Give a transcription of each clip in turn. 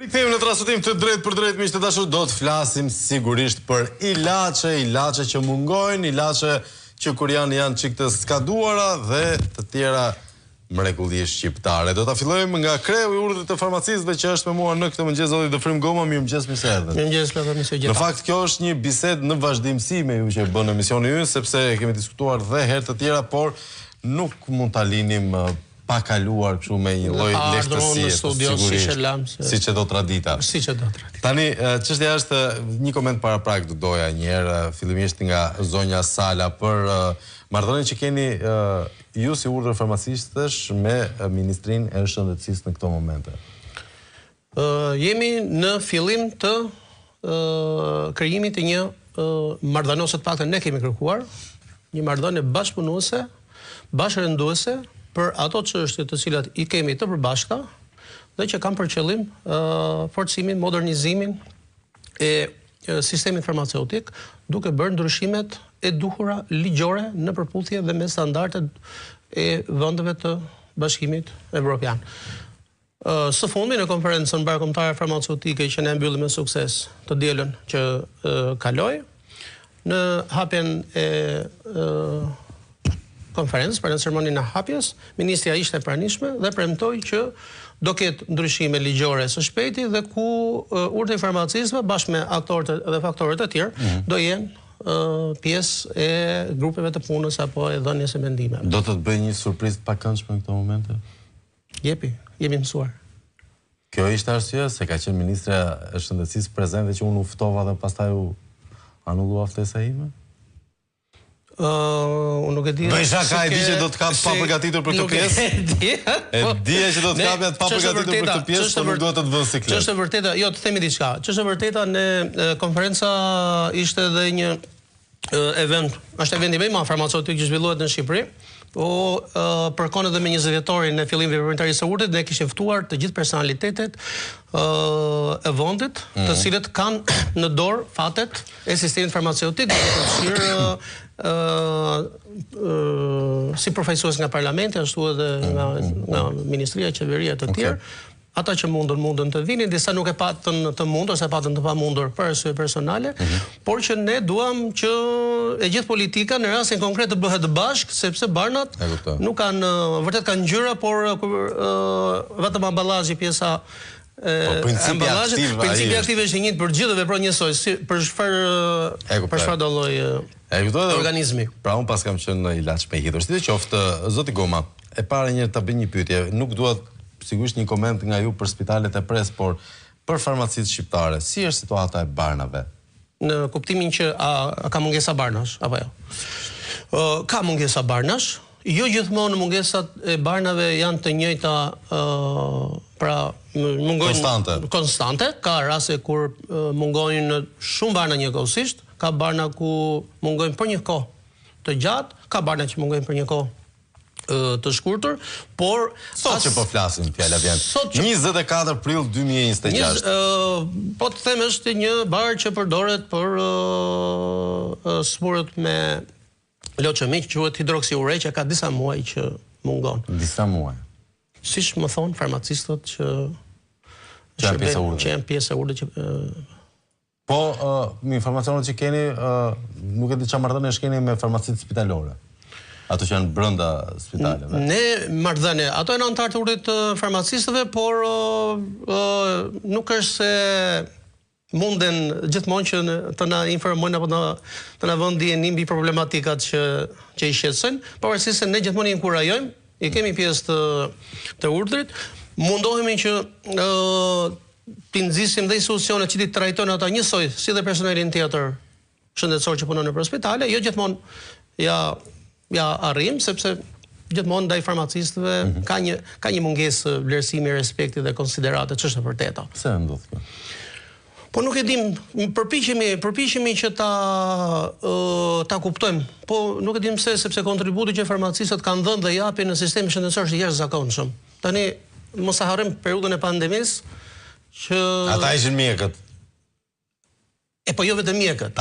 Kthehemi në transmetim të drejtë për drejtë, miq të dashur, do të flasim sigurisht për ilaçe që mungojnë, ilaçe që kur janë çik të skaduara dhe të tjera mrekullie shqiptare. Do ta fillojmë nga kreu i urdhrit të farmacistëve që është me mua në këtë mëngjes, zoti Dëfrim Goma. Mirëmëngjes, mirë se erdhët. Mirëmëngjes, Lëvë. Në fakt kjo është një bisedë në vazhdimsi me ju që bën emisioni ynë, sepse kemi diskutuar dhe herë të tjera, por nuk mund ta linim pa kaluar kështu me një lloj lehtësie, sigurisht, siç e do tradita. Tani, çështja është një koment paraprak do doja një herë fillimisht nga zonja Sala për marrëdhënien që keni ju si urdhër farmacistësh me Ministrinë e Shëndetësisë në këto momente. Jemi në fillim të krijimit të një marrëdhënie, ose të paktën ne kemi kërkuar një marrëdhënie bashkëpunuese, bashkërënduese për ato çështje të cilat i kemi të përbashkëta dhe që kanë për qëllim forcimin, modernizimin e sistemit farmaceutik, duke bërë ndryshimet e duhura ligjore në përputhje dhe me standardet e vendeve të Bashkimit Evropian. Së fundmi në konferencën bashkëkombëtare farmaceutike që ne mbyllim me sukses të dielën që kaloi, në hapjen e konferencë për në ceremoninë e hapjes, ministrja ishte e pranishme dhe premtoi që do ketë ndryshime ligjore së shpejti dhe ku urdhri i farmacistëve bashkë me aktorët dhe faktorët e tjerë do jenë pjesë e grupeve të punës apo e dhënies së mendimeve. Do të bëj një surprizë të pakëndshme në këto momente? Jemi mësuar. Kjo ishte arsye se ka qenë ministra e Shëndetësisë prezente që unë u ftova dhe pastaj u anullua ftesa ime? Unë nuk e di. Bëj shaka, e di që do të kap pa përgatitur për këtë pjesë? E di që do të kapet pa përgatitur për këtë pjesë, por nuk duhet të të vënë siklet. Ç'është e vërteta, jo, të themi diçka. Ç'është e vërteta, në konferenca ishte edhe një event, është eventi më i madh farmaceutik që zhvillohet në Shqipëri. Përkon edhe me 20 vjetorin në fillim veprimtarisë së urdhrit, ne kishim ftuar të gjithë personalitetet e vendit, të cilët kanë në dorë fatet e sistemit farmaceutik, si përfaqësues nga parlamenti, ashtu edhe nga ministria, qeveria të tjerë. Ata që mundën të vinin, disa nuk e patën të mundur, ose patën të pamundur për arsye personale, por që ne duam që e gjithë politika në rastin konkret të bëhet bashkë, sepse barnat nuk kanë, vërtet kanë ngjyra, por vetëm amballazhi, pjesa principi aktiv është i njëjtë për gjithë dhe vepron njësoj, për çfarë do lloj organizmi. Pra unë pas kam qenë në ilaç me hidhur. Si të qoftë, zoti Goma, e para një ta bëj një pyetje, nuk dua sigurisht një koment nga ju për spitalet e pres, por për farmacistët shqiptare, si është situata e barnave? Në kuptimin që ka mungesa barnash, apo jo? Ka mungesa barnash, jo gjithmonë mungesat e barnave janë të njëjta, pra mungojnë konstante, ka raste kur mungojnë shumë barna njëkohësisht, ka barna ku mungojnë për një kohë të gjatë, ka barna që mungojnë për një kohë të shkurtër, por sot që po flasim, fjala vjen 24 prill 2026. Po të them është një bar që përdoret për smurët me loçemi, që quhet hidroksiure, që ka disa muaj që mungon. Disa muaj. Siç më thon farmacistët që janë pjesë e urdhrit që po me informacionet që keni, nuk e di çfarë marrëdhënie keni me farmacistët spitalore. Ato që janë brenda spitaleve. Ne marrëdhënie, ato janë anëtar të urdhrit të farmacistëve, por nuk është se munden gjithmonë që të na informojnë apo të na vënë dieni mbi problematikat që i shqetësojnë, pavarësisht se ne gjithmonë i inkurajojmë, i kemi pjesë të urdhrit, mundohemi që të nxisim dhe institucionet që ti trajtojnë ata njësoj si dhe personelin tjetër shëndetësor që punon nëpër spitale, jo gjithmonë ja arrim, sepse gjithmonë ndaj farmacistëve ka një mungesë vlerësimi, respekti dhe konsiderate, ç'është e vërteta. Pse ndodh kjo? Po nuk e dim, përpiqemi që ta kuptojmë, po nuk e dim pse, sepse kontributi që farmacistët kanë dhënë dhe japin në sistemin shëndetësor është i jashtëzakonshëm. Tani mos e harrim periudhën e pandemisë që ata ishin mjekët. po jo vetëm mjekët.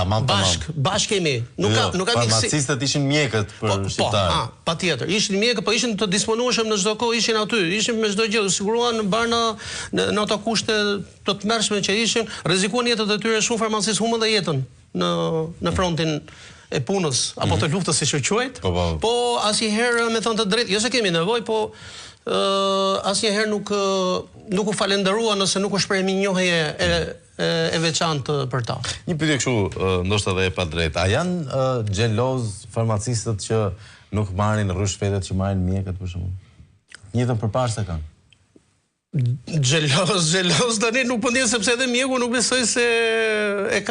Bashk kemi. Nuk ka farmacistët ishin mjekët për shqiptarë. Patjetër. Ishin mjekët, po ishin të disponueshëm në çdo kohë, ishin aty, ishin me çdo gjë, siguruan barna në ato kushte të tmerrshme që ishin, rrezikuan jetët e tyre, shumë farmacistë humbën dhe jetën në frontin e punës apo të luftës, siç u quajt. Po asnjëherë, me thënë të drejtë, jo se kemi nevojë, po asnjëherë nuk u falenderua nëse nuk u shpreh mirënjohje e veçantë për ta. Një pyetje kështu, ndoshta edhe e padrejtë. A janë xheloz farmacistët që nuk marrin rrushpetet që marrin mjekët për shembull? Njëtën përparse kanë. Xheloz tani nuk po ndjen, sepse edhe mjeku nuk besoj se e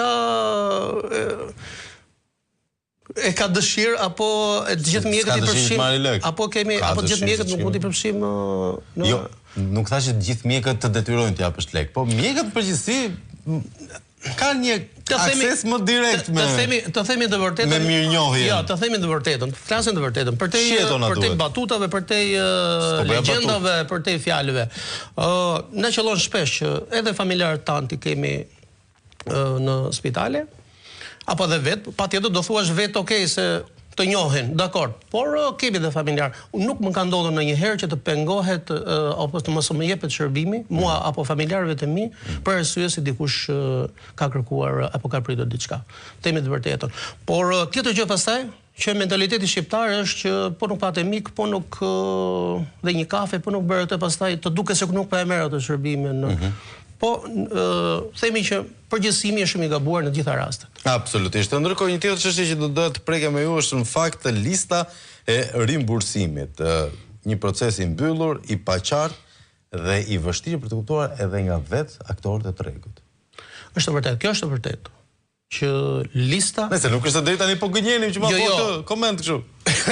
ka dëshirë, apo të gjithë mjekët i përfshim, apo të gjithë mjekët nuk mund t'i përfshim në... Jo, nuk tha që të gjithë mjekët të detyrojnë t'ja japësh lek, po mjekët përgjithësi ka një akses më direkt të themi të vërtetën. Me mirënjohje. Ja, të themi të vërtetën, flasim të vërtetën, përtej batutave, përtej legjendave, përtej fjalëve. Na qellon shpesh që edhe familjarët tanë i kemi në spitale, apo dhe vetë, patjetër do thuash vetë, okej, se të njohin, dakord, por kemi dhe familjar. Nuk më ka ndodhur ndonjëherë që të pengohet apo të mos më jepet shërbimi, mua apo familjarëve të mi, për arsye se dikush ka kërkuar apo ka pritur diçka. Themi të vërtetën. Por tjetër gjë pastaj, që mentaliteti shqiptar është që po nuk patë mik, po nuk dhe një kafe, po nuk bërë të pastaj të duke se nuk pa e merr atë shërbimin. Po themi që përgjithësimi është shumë i gabuar në gjitha rastet. Absolutisht. Ndërkohë një tjetër çështje që do të prekem me ju është në fakt lista e rimbursimit, një proces i mbyllur, i paqartë dhe i vështirë për të kuptuar edhe nga vetë aktorët e tregut. Është vërtet, kjo është vërtet. Që lista... Nëse nuk është drejt tani po gënjenim që ma po këtë koment kështu.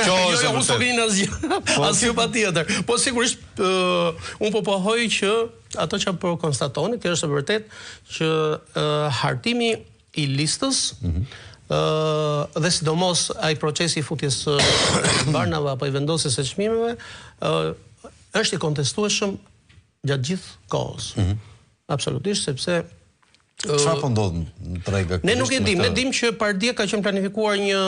Jo, unë s'po gënjen asgjë patjetër. Po sigurisht unë po pohoj që ato që po konstatoni, kjo është vërtet që hartimi i listës dhe sidomos ai procesi i futjes barnave apo i vendosjes së çmimeve është i kontestueshëm gjatë gjithë kohës. Absolutisht, sepse çfarë po ndodh në treg? Ne nuk e dim, ne dim që Pardia ka qenë planifikuar një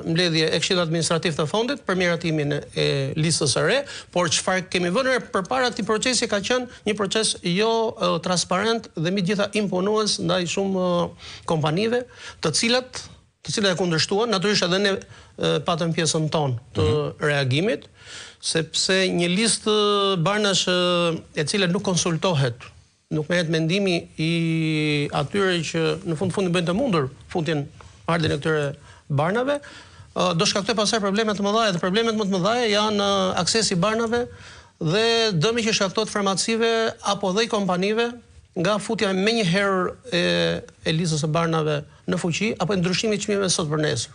mbledhje e Këshillit Administrativ të Fondit për miratimin e listës së re, por çfarë kemi vënë përpara këtij procesi ka qenë një proces jo transparent dhe mbi gjitha imponues ndaj shumë kompanive, të cilat e kundërshtuan, natyrisht edhe ne patëm pjesën tonë të reagimit, sepse një listë barnash e cila nuk konsultohet, nuk merret mendimi i atyre që në fundin bëjnë të mundur futjen ardhin e këtyre barnave, do shkaktoj pastaj probleme të mëdha, dhe problemet më të mëdha janë aksesi barnave dhe dëmi që shkaktohet farmacive apo dhe i kompanive nga futja menjëherë e listës së barnave në fuqi apo ndryshimi i çmimeve sot për nesër.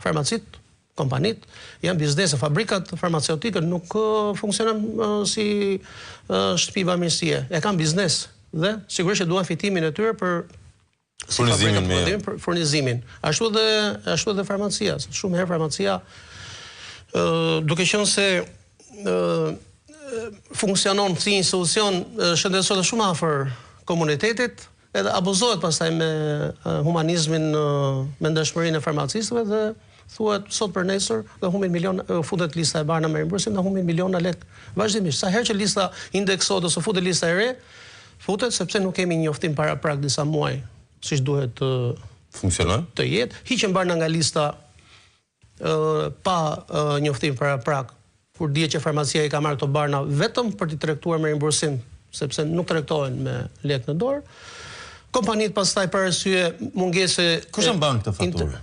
Farmacit, kompanit, janë biznese, fabrikat farmaceutike nuk funksionojnë si shtëpi bamirësie, e kanë biznes dhe sigurisht që duan fitimin e tyre për furnizimin. Ashtu edhe farmacia, shumë herë farmacia duke qenë se funksionon si institucion shëndetësor shumë afër komunitetit, edhe abuzohet pastaj me humanizmin, me ndeshmërinë e farmacistëve dhe thuhet sot për nesër do humbin miliona, futet lista e barna me rimbursim, do humbin miliona lek vazhdimisht. Sa herë që lista indeksohet ose futet lista e re, futet sepse nuk kemi njoftim para prag disa muaj, siç duhet të funksionojë. Të jetë, hiqen barna nga lista pa njoftim para prag, kur dihet që farmacia i ka marrë këto barna vetëm për t'i tregtuar me rimbursim, sepse nuk tregtohen me lek në dorë. Kompanitë pastaj për arsye mungese kush e mban këtë faturë?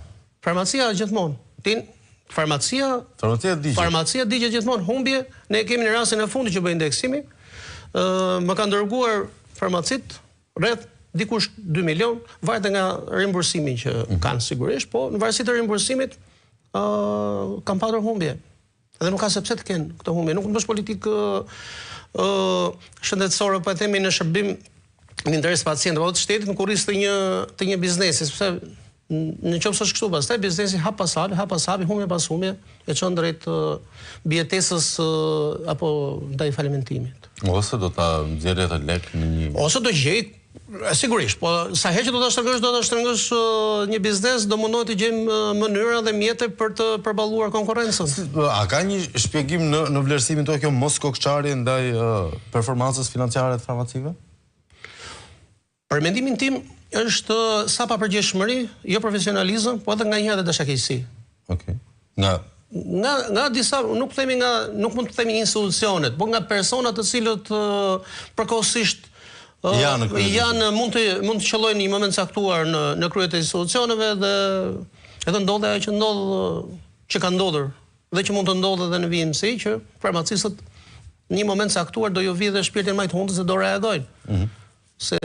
Farmacia gjithmonë. Farmacia digjet gjithmonë humbje. Ne kemi në rastin e fundit që bëjnë indeksimi. Më kanë dërguar farmacit rreth dikush 2 milion, varet nga rimbursimi që kanë sigurisht, po në varësi të rimbursimit kanë patur humbje. Dhe nuk ka se pse të kenë këtë humbje. Nuk bësh politikë shëndetësore, po e themi në shërbim në interes pacientëve apo të shtetit në kurriz të një biznesi, sepse në qoftë është kështu, pastaj biznesi hap pas hapi, humbje pas humbje, e çon drejt mbijetesës apo ndaj falimentimit. Ose do ta nxjerrë atë lek në një... Ose do gjej Sigurisht, po sa herë që do ta shtrëngësh një biznes, do mundohet të gjejmë mënyra dhe mjete për të përballuar konkurrencën. A ka një shpjegim në vlerësimin tuaj kjo mos kokçarje ndaj performancës financiare të farmacive? Për mendimin tim është sa papërgjegjshmëri, jo profesionalizëm, po edhe nganjëherë edhe dashakeqësi. Okej. Nga disa, nuk mund të themi institucionet, po nga persona të cilët përkohësisht mund të qëllojnë një moment caktuar në kryet e institucioneve dhe edhe ndodhe ajo që ka ndodhur dhe që mund të ndodhe edhe në VMC që farmacistët në një moment caktuar do ju vidhe shpirtin më të hundës dhe do reagojnë. Se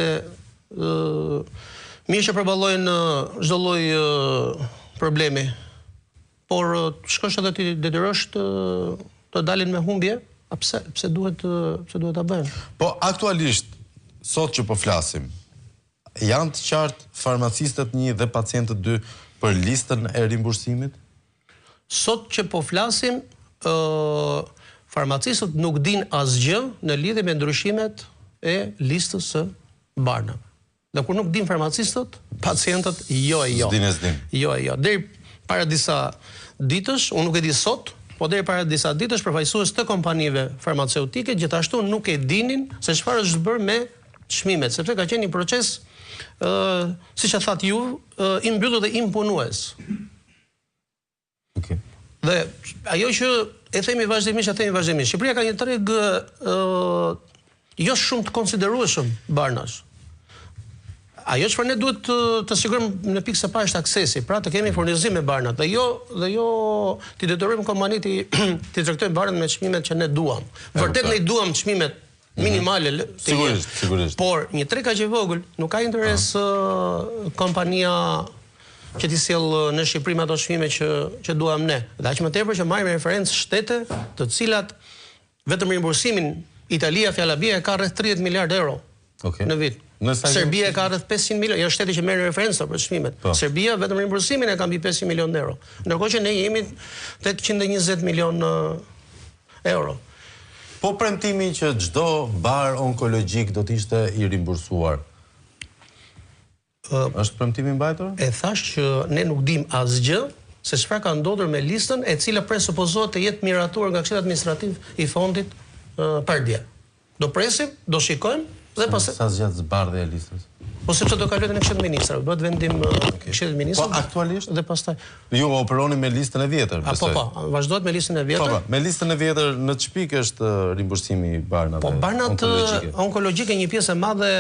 mirë që përballojnë çdo lloj problemi, por shkosh edhe ti detyrosh të dalin me humbje, pse duhet ta bëjnë. Po aktualisht sot që po flasim, janë të qartë farmacistët 1 dhe pacientët 2 për listën e rimbursimit? Sot që po flasim, farmacistët nuk din asgjë në lidhje me ndryshimet e listës së Barnave. Dhe kur nuk din farmacistët, pacientët jo. Jo. Deri para disa ditësh, unë nuk e di sot, po deri para disa ditësh përfaqësues të kompanive farmaceutike gjithashtu nuk e dinin se çfarë është bërë me çmimet, sepse ka qenë një proces, siç e thatë ju, i mbyllur dhe impunues. Okej. Dhe ajo që e themi vazhdimisht, Shqipëria ka një treg jo shumë të konsiderueshëm barnash. Ajo çfarë ne duhet të sigurojmë në pikë së parë është aksesi, pra të kemi furnizim me barnat, dhe jo ti detyrojmë kompanitë ti tregtojmë barnat me çmimet që ne duam. Vërtet ne duam çmimet minimale. Sigurisht. Por një treg kaq i vogël nuk ka interes kompania që t'i sjell në Shqipëri me ato çmime që duam ne. Dhe aq më tepër që marrim referencë shtete të cilat vetëm rimbursimin Italia, fjala bie, ka rreth 30 miliardë euro në vit. Serbia ka rreth 500 milionë, janë shtete që merrin referencë për çmimet. Serbia vetëm rimbursimin e ka mbi 500 milionë euro. Ndërkohë që ne jemi 820 milionë euro. Po premtimi që çdo bar onkologjik do të ishte i rimbursuar. Është premtimi mbajtur? E thash që ne nuk dim asgjë se çfarë ka ndodhur me listën e cila presupozohet të jetë miratuar nga Këshilli Administrativ i Fondit Pardje. Do presim, do shikojmë dhe pastaj sa zgjat zbardhja e listës. Po sepse do kalojë në Këshillin e Ministrave, bëhet vendim Këshillit Ministrave. Po aktualisht dhe pastaj ju operoni me listën e vjetër, besoj. Po, vazhdohet me listën e vjetër. Po, me listën e vjetër në çpik është rimbursimi i barnave. Po barnat onkologjike një pjesë e madhe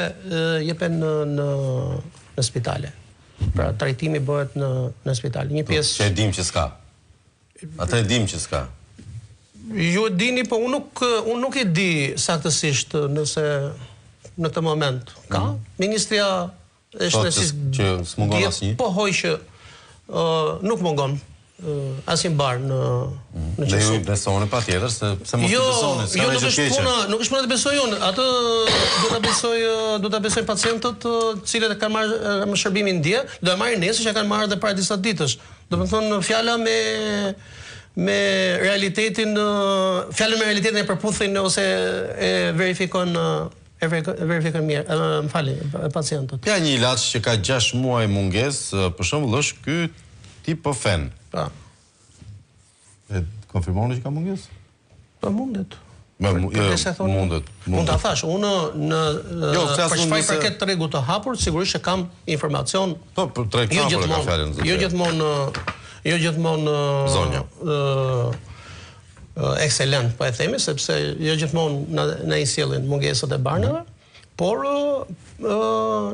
jepen në spitale. Pra trajtimi bëhet në spitale. Një pjesë që e dim që s'ka. Atë e dim që s'ka. Ju e dini, po unë nuk e di saktësisht nëse në këtë moment ka. Ministria e Shëndetësisë që s'mungon asnjë. Po hoj që nuk mungon asnjë bar në Ne ju besoni patjetër se mos të besoni, s'ka gjë të keqe. Nuk është puna të besoj unë, atë do ta besoj pacientët cilët kanë marrë shërbimin dje, do e marrin nesër që kanë marrë edhe para disa ditësh. Domethënë fjala me realitetin e përputhin ose e verifikon mirë, më fali, pacientët. Ja një ilaç që ka 6 muaj mungesë, për shembull është ky Tipofen. Po. E konfirmoni që ka mungesë? Po mundet. Mundet. Mund ta thash, unë për çfarë i përket tregut të hapur, sigurisht që kam informacion. Po, për treg të hapur ka fjalën. Jo gjithmonë zonja. Ekselent, po e themi, sepse jo gjithmonë na i sjellin mungesat e barnave, por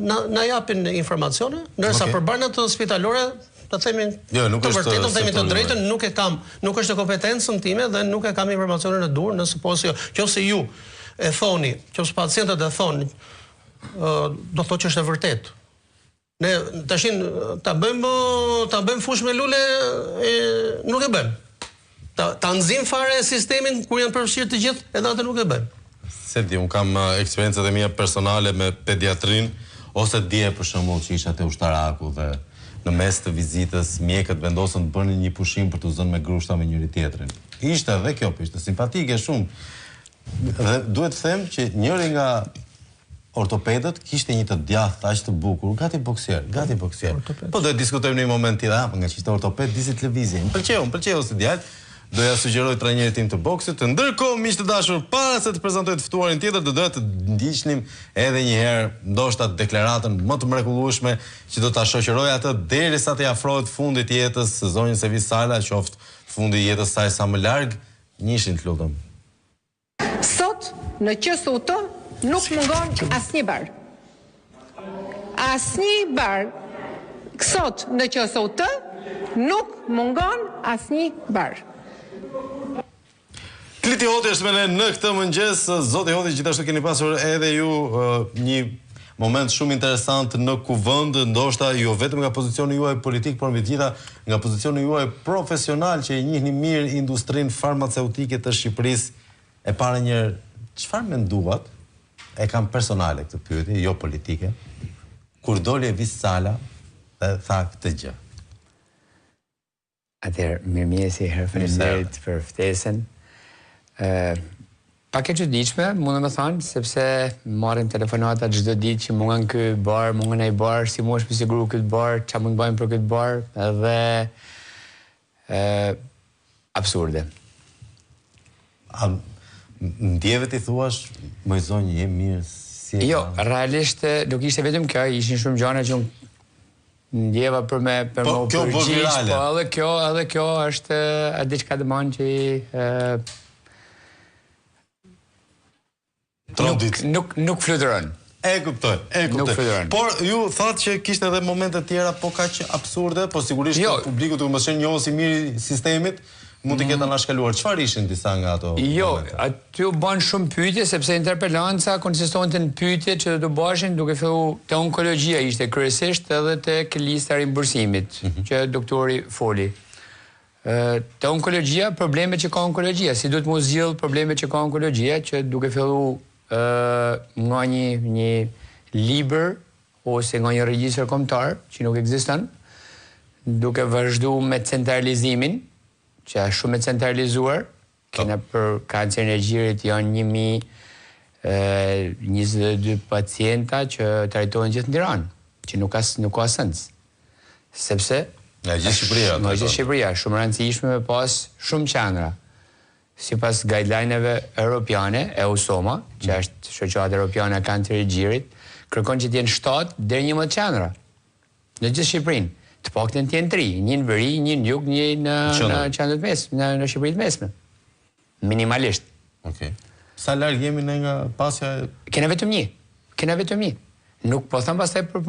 na japin informacione, ndërsa për barnat spitalore të themi të vërtetën, themi të drejtën, nuk e kam, nuk është e kompetencën time dhe nuk e kam informacionin e dur, nëse po se ju e thoni, nëse pacientët e thoni, do thotë që është e vërtet. Ne tashin ta bëjmë fush me lule, nuk e bëjmë. Ta nxim fare sistemin kur janë përfshirë të gjithë, edhe atë nuk e bëjmë. Se di, unë kam eksperiencat e mia personale me pediatrin, ose dje për shembull që isha te Ushtaraku dhe në mes të vizitës mjekët vendosën të bënin një pushim për të zënë me grushta me njëri tjetrin. Ishte edhe kjo, ishte simpatike shumë. Dhe duhet të them që njëri nga ortopedët kishte një të djathtë, aq të bukur, gati boksier. Po do të diskutojmë në një moment tjetër, nga që ishte ortoped, disi televizje. Më pëlqeu si djalë. Doja sugjeroj trajnerit tim të boksit. Ndërkohë, miq të dashur, para se të prezantoj të ftuarin tjetër, do të ndiqnim edhe një herë ndoshta deklaratën më të mrekullueshme që do ta shoqëroj atë derisa të afrohet fundit të jetës së zonjës Evis Sala, qoftë fundi i jetës saj sa më larg. Njishin të lutem. Sot në QSUT nuk mungon asnjë bar. Asnjë bar. Sot në QSUT nuk mungon asnjë bar. Kliti Hoti është me ne në këtë mëngjes. Zoti Hoti, gjithashtu keni pasur edhe ju një moment shumë interesant në kuvend, ndoshta jo vetëm nga pozicioni juaj politik, por mbi të gjitha nga pozicioni juaj profesional që e njihni mirë industrinë farmaceutike të Shqipërisë. E para një çfarë menduat? E kam personale këtë pyetje, jo politike. Kur doli Evis Sala dhe tha këtë gjë. Atëherë, mirëmjesi, herë faleminderit për ftesën. Pak e çuditshme, mund të më thonë, sepse marrim telefonata çdo ditë që mungon ky bar, mungon ai bar, si mund të siguru këtë bar, çfarë mund të bëjmë për këtë bar, edhe absurde. Ndjeve ti thuash, më zonjë, je mirë, si e jo, realisht nuk ishte vetëm kjo, ishin shumë gjëra që ndjeva për me përgjigj, po edhe kjo është diçka domon që nuk fluturon. E kuptoj. Por ju thatë që kishte edhe momente tjera po kaq absurde, po sigurisht publiku të mos qenë njohës i mirë i sistemit, mund të ketë anashkaluar. Çfarë ishin disa nga ato? Jo, aty u bën shumë pyetje sepse interpelanca konsistonte në pyetje që do të bëheshin duke filluar te onkologjia ishte kryesisht edhe tek lista e rimbursimit që doktori foli. Te onkologjia, problemet që ka onkologjia, si duhet mos zgjidh problemet që ka onkologjia, që duke filluar nga një libër ose nga një regjistër kombëtar që nuk ekziston, duke vazhduar me centralizimin, që është shumë e centralizuar, kena për kancerin e gjirit janë 1022 pacienta që trajtohen gjithë në Tiranë, që nuk ka sens. Sepse nga gjithë Shqipëria, shumë rëndësishme me pas shumë qendra. Sipas guideline-eve europiane, EUSOMA, që është shoqata europiane e kancerit të gjirit, kërkon që të jenë 7 deri 11 qendra në gjithë Shqipërinë. Të paktën të jenë 3, një në veri, një në jug, një në qendrët mesme, në Shqipërinë mesme. Minimalisht. Okej. Sa larg jemi ne nga pasja? Kena vetëm një. Nuk po them pastaj për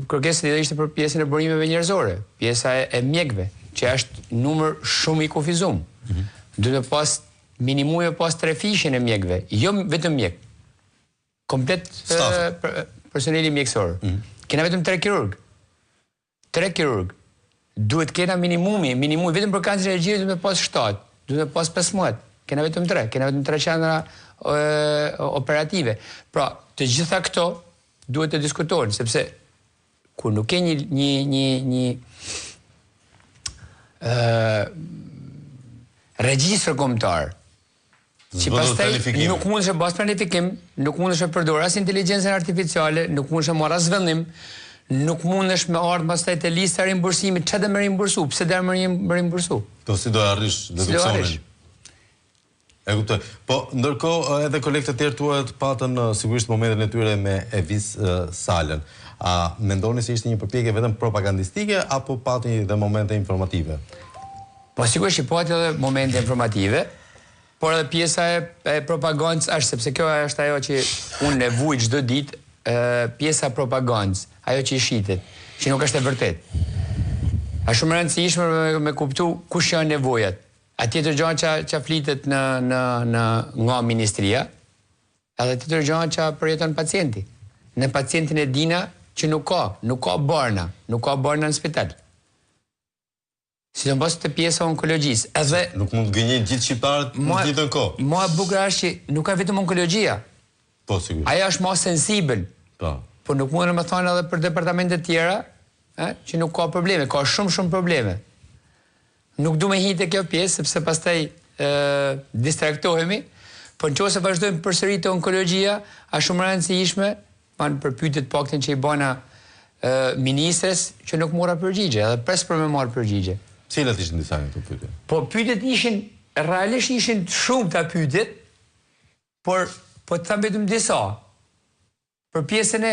kërkesën që ishte për pjesën e burimeve njerëzore, pjesa e mjekëve, që është numër shumë i kufizum. Duhet të pas minimumi pas 3 fishën e mjekëve, jo vetëm mjek. Komplet personeli mjekësor. Kena vetëm 3 kirurg. 3 kirurg. Duhet kena minimumi vetëm për kancerin e gjirit duhet të pas 7, duhet të pas 15. Kena vetëm 3, kena vetëm 3 qendra operative. Pra, të gjitha këto duhet të diskutohen, sepse kur nuk ke një regjistër kombëtar, që pastaj nuk mundesh të bësh planifikim, nuk mundesh të përdor as inteligjencën artificiale, nuk mundesh të marr as vendim, nuk mundesh me ardh pastaj te lista e rimbursimit, çfarë do më rimbursu, pse do më rimbursu? Po si do arrish deduksionin? E kuptoj. Po ndërkohë edhe kolegët e tjerë tuaj patën sigurisht momentin e tyre me Evis Salën. A mendoni se ishte një përpjekje vetëm propagandistike apo patën edhe momente informative? Po sigurisht që pati edhe momente informative, por edhe pjesa e propagandës është, sepse kjo është ajo që unë e vuj çdo ditë, pjesa propagandës, ajo që i shitet, që nuk është e vërtet. Është shumë rëndësishme me kuptu kush janë nevojat. A tjetër gjë që flitet nga ministria, edhe tjetër gjë që përjeton pacienti. Në pacientin e dina që nuk ka barna në spital. Si të mbos të pjesa onkologjisë. Edhe nuk mund të gënjejnë gjithë shqiptarët në të njëjtën kohë. Mua bukur është që nuk ka vetëm onkologjia. Po sigurisht. Ajo është më sensibël. Po. Po nuk mund të më thonë edhe për departamente tjera, që nuk ka probleme, ka shumë probleme. Nuk du me hitë kjo pjesë, sepse pastaj distraktohemi, Po nëse vazhdojmë përsëri te onkologjia, është shumë e rëndësishme, për pyetjet paktën që i bëna ministres që nuk mora përgjigje, edhe pres për me marrë përgjigje. Cilat ishin disa nga këto pyetje? Po pyetjet realisht ishin shumë të pyetjet, por të tham vetëm disa. Për pjesën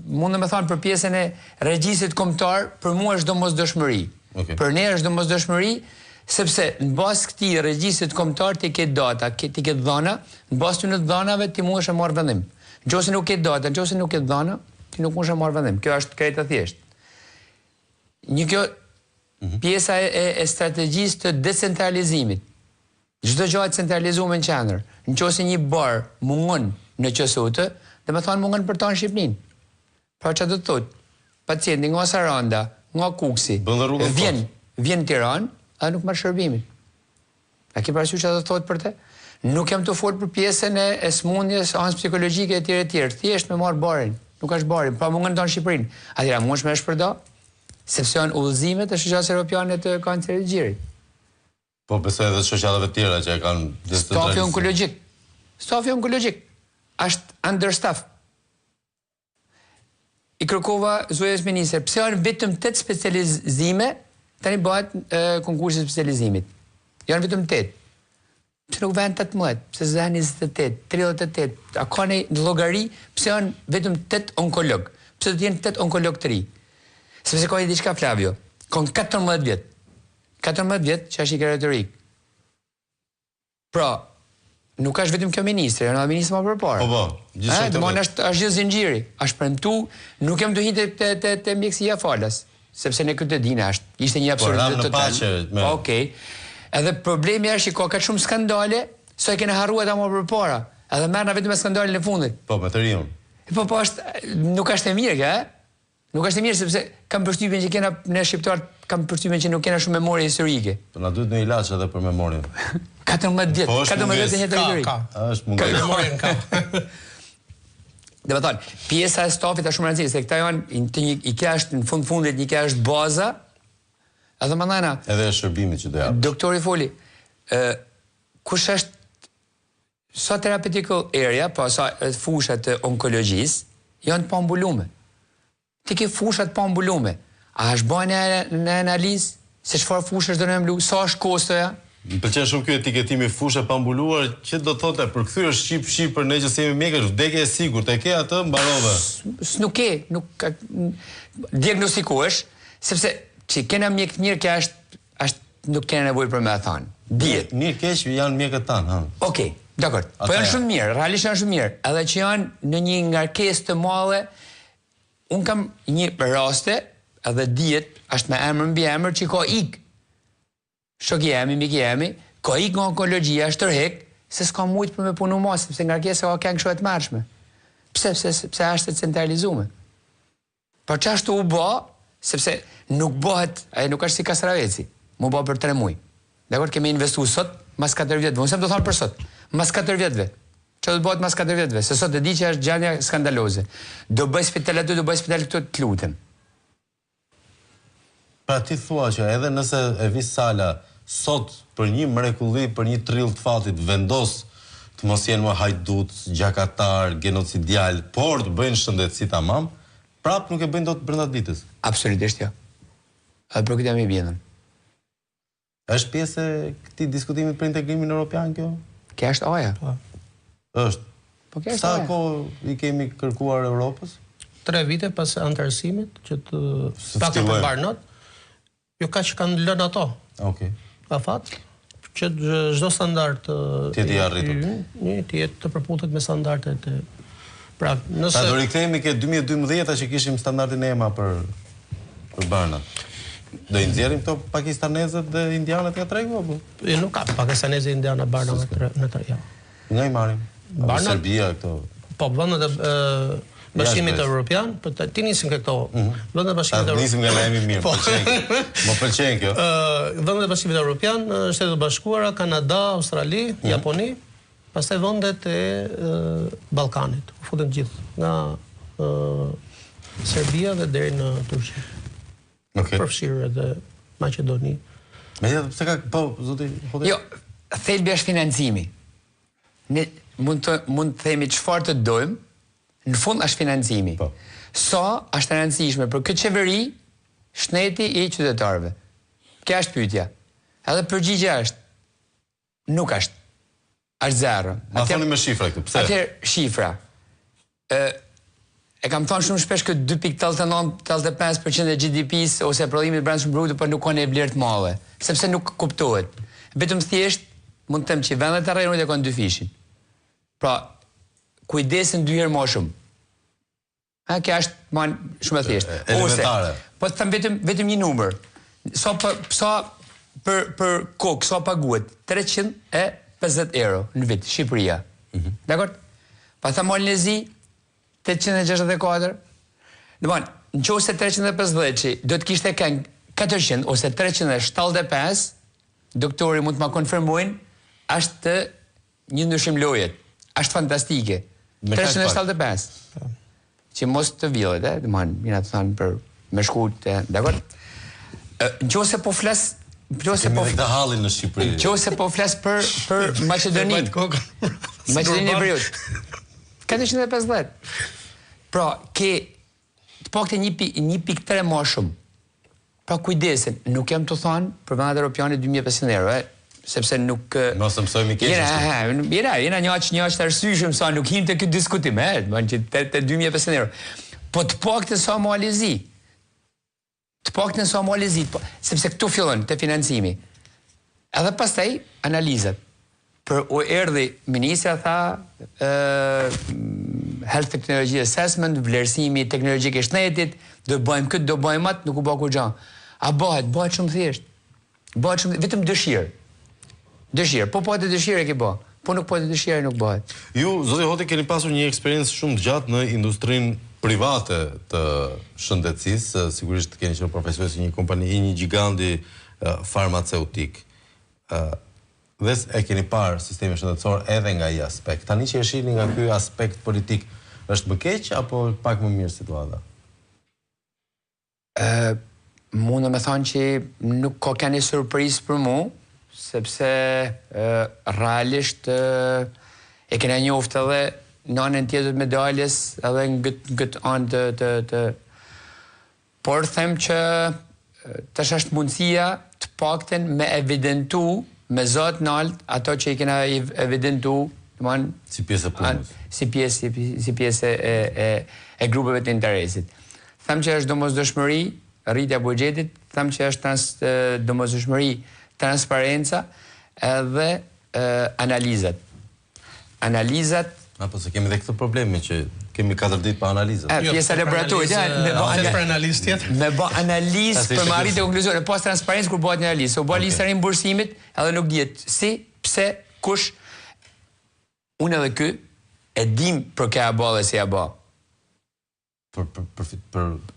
mund të më thonë për pjesën e regjistrit kombëtar, për mua është domosdoshmëri. Për ne është domosdoshmëri, sepse në bazë këtij regjistrit kombëtar ti ke data, ti ke dhëna, në bazë të dhënave ti mundesh të marrë vendim. Nëse nuk ke data, nëse nuk ke dhëna, ti nuk mundesh të marrë vendim. Kjo është krejt e thjeshtë. Kjo pjesa e strategjisë të decentralizimit. Çdo gjë e centralizuar në qendër. Nëse një bar mungon në QSUT, dhe me thonë mungon për tonë Shqipnin. Pra që do të thotë, pacienti nga Saranda, nga Kuksi, vjen në Tiranë, edhe nuk marrë shërbimin. A ke parasysh që do të thotë për te? Nuk jam të folë për pjesën e smundjes, ansë psikologjike e tjere. Thjesht me marrë barin, nuk është barin, pra mungon tonë Shqipërinë. Atëra mundesh me shpërda, sepse janë udhëzimet e shoqatës europiane të kancerit gjirit. Po besoj edhe shoqatave tjera që e kanë decentralizuar. Stafi onkologjik është understaff. I kërkova zojës minister, pse janë vetëm 8 specializime, tani bëhet konkursi specializimit. Janë vetëm 8. Pse nuk vjen 18, pse zëhen 28, 38, a ka në llogari, pse janë vetëm 8 onkolog, pse të jenë 8 onkolog të ri. Sepse ka i diçka Flavio, ka 14 vjet. 14 vjet që është i retorik. Pra, nuk është vetëm kjo ministre, janë ministre më përpara. Po, gjithë është gjithë zinxhiri, është premtu, nuk jam të hitë te mjekësia falas, sepse ne këtë dinë ishte një absurditet total. Okej. Edhe problemi është që ka shumë skandale, sa e kena harruar ta më përpara. Edhe merrna vetëm me skandalin e fundit. Po, me të riun. Po, nuk është e mirë kjo, Nuk është e mirë sepse kam përshtypjen që kena ne shqiptarët, kam përshtypjen që nuk kena shumë memorie historike. Po na duhet një ilaç edhe për memorien. 14 vjet, 14 vjet e heterogjenik. Është mundë. Memorien ka. Dhe më thonë, pjesa e stafit është shumë e rëndësishme, se këta janë i ke është në fundit, një ke është baza. Edhe më ndajna. Edhe e shërbimit që do japë. Doktori Foli, kush është sa therapeutical area, pa sa fushat të onkologjisë, janë pa mbulume. Ti ke fushat pa mbulume. A është bën në analizë se çfarë fushësh do në mbulu, sa është kostoja? Më pëlqen shumë ky etiketimi fusha pa mbuluar, që do thotë përkthyer shqip për ne që jemi mjekësh, vdekje e sigurt, e ke atë mbarove. Nuk ke, nuk diagnostikohesh, sepse që kena mjek të mirë, kjo është nuk kena nevojë për me thënë. Dihet. Mirë keq janë mjekët tan, ha. Okej, dakor. Po janë shumë mirë, realisht janë shumë mirë, edhe që janë në një ngarkesë të madhe. Un kam një raste, edhe dihet, është me emër mbi emër që ka ik. Shok jemi, mik jemi, ka ik nga onkologjia, është tërhek, se s'ka mujt për me punu ma, sepse ngarkesa ka këngë shumë të mërshme. Pse është centralizuar. Por çashtu u bë, sepse nuk bëhet, nuk është si Kasraveci, mu bë për 3 muaj. Dakor, kemi investuar sot, mas 4 vjetëve, unë sem do thonë për sot, mas 4 vjetëve. Që do të bëhet mas 4 vjetëve, se sot e di që është gjendja skandaloze. Do bëj spital aty, do bëj spital këtu, të lutem. Pra ti thua që edhe nëse e vi Sala sot për një mrekulli, për një trill të fatit vendos të mos jenë më hajdut, gjakatar, genocidial, por të bëjnë shëndetësi tamam, prap nuk e bëjnë dot brenda ditës. Absolutisht jo. Edhe për këtë jam i bindur. Është pjesë e këtij diskutimit për integrimin evropian kjo? Kjo është aja. Është. Po kjo është sa aja. kohë i kemi kërkuar Europës? 3 vite pas antarësimit që të pakë për barnot, jo ka që kanë lënë ato. Okej. Pa fat, që çdo standard tjetë i arritur. Tjetë të përputet me standardet e pra, nëse do rikthehemi ke 2012 që kishim standardin EMA për barnat. Do i nxjerrim këto pakistanezët dhe indianët nga tregu apo? Nuk ka pakistanezë indianë barna në tregu. Nga i marrim? Barna Serbia këto. Po vendet e Bashkimit Evropian, për ti nisim këto. Vendet e Bashkimit Evropian. Nisim nga lajmi mirë, më pëlqen kjo. Vendet e Bashkimit Evropian, Shtetet e Bashkuara, Kanada, Australi, Japoni, pastaj vendet e Ballkanit. U futen gjithë nga Serbia dhe deri në Turqi. Përfshirë edhe Maqedoni. Megjithatë pse ka po zoti? Jo, thelbi është financimi. ne mund të themi çfarë të dojmë, në fund është financimi. Sa është e rëndësishme për këtë qeveri, shneti i qytetarëve. Kjo është pyetja. Edhe përgjigjja është, nuk është. Është zero. Ma thoni me shifra këtu, pse? Atëherë shifra. E kam thënë shumë shpesh që 2.89-85% e GDP-s ose prodhimit të brendshëm brutë, por nuk kanë vlerë të madhe, sepse nuk kuptohet. Vetëm thjesht mund të them që vendet e rajonit e kanë dy fishin. Pra, kujdesin 2 herë më shumë. Kjo është shumë e thjeshtë. Elementare. Po të them vetëm një numër. Sa për kokë, sa paguhet? 350 euro në vit, Shqipëria. Dakor? Pa tha Malnezi 864. Domthon, nëse 350 që do të kishte këngë 400 ose 375, doktori mund të ma konfirmojnë, është një ndryshim lojet. Është fantastike. 375. Që mos të vjellet, domthon, mina të thënë për me shkurt, dakor? Nëse po flas Kemi dhe këtë hallin në Shqipëri. Nëse po flas për Maqedoninë. Maqedoninë e Veriut. 450. Pra, të pakte 1.3 më shumë. Pra, kujdesin, nuk jam të thonë për vendet europiane 2.500 euro, sepse nuk... Mos të mësojmë i keqështë. Jena një aqë të arsyshëm, sa nuk him të këtë diskutim, që të 2.500 euro. Po të pakte sa mualizi. Të pakte sa mualizi, sepse këtu fillon të financimi. Edhe pastaj analizat. Për u erdhi ministra tha Health Technology Assessment, vlerësimi teknologjik i shtetit, do bëjmë këtë, do bëjmë atë, nuk u bë kur gjë. A bëhet shumë thjesht. Bëhet shumë vetëm dëshirë. Dëshirë, po të dëshirë e ke bë. Po nuk po të dëshirë nuk bëhet. Ju, zoti Hoti, keni pasur një eksperiencë shumë të gjatë në industrinë private të shëndetësisë, sigurisht keni qenë profesionist i një kompani, i një giganti farmaceutik. Dhe e keni parë sistemi shëndetësor edhe nga i aspekt. Tani që e shihni nga ky aspekt politik, është më keq apo pak më mirë situata? Mundë me thonë që nuk ka keni surprizë për mu, sepse realisht e kena njoftë edhe në anën tjetër medaljes edhe në këtë anë të... Por them që tash është mundësia të pakten me evidentu me zot në altë ato që i kena evidentu si pjesë e punës. Si pjesë e grupeve të interesit. Them që është domosdoshmëri, rritja buxhetit, them që është domosdoshmëri, transparenca edhe analizat. Analizat apo se kemi dhe këtë problemi që kemi 4 ditë pa analizat. Pjesa laboratorit, me bë analizë për me arritë konkluzione, pas transparencë kur bëhet një analizë. U bë lista e rimbursimit, edhe nuk dihet si, pse, kush. Unë edhe ky e dim për kë a bë dhe si a bë. Për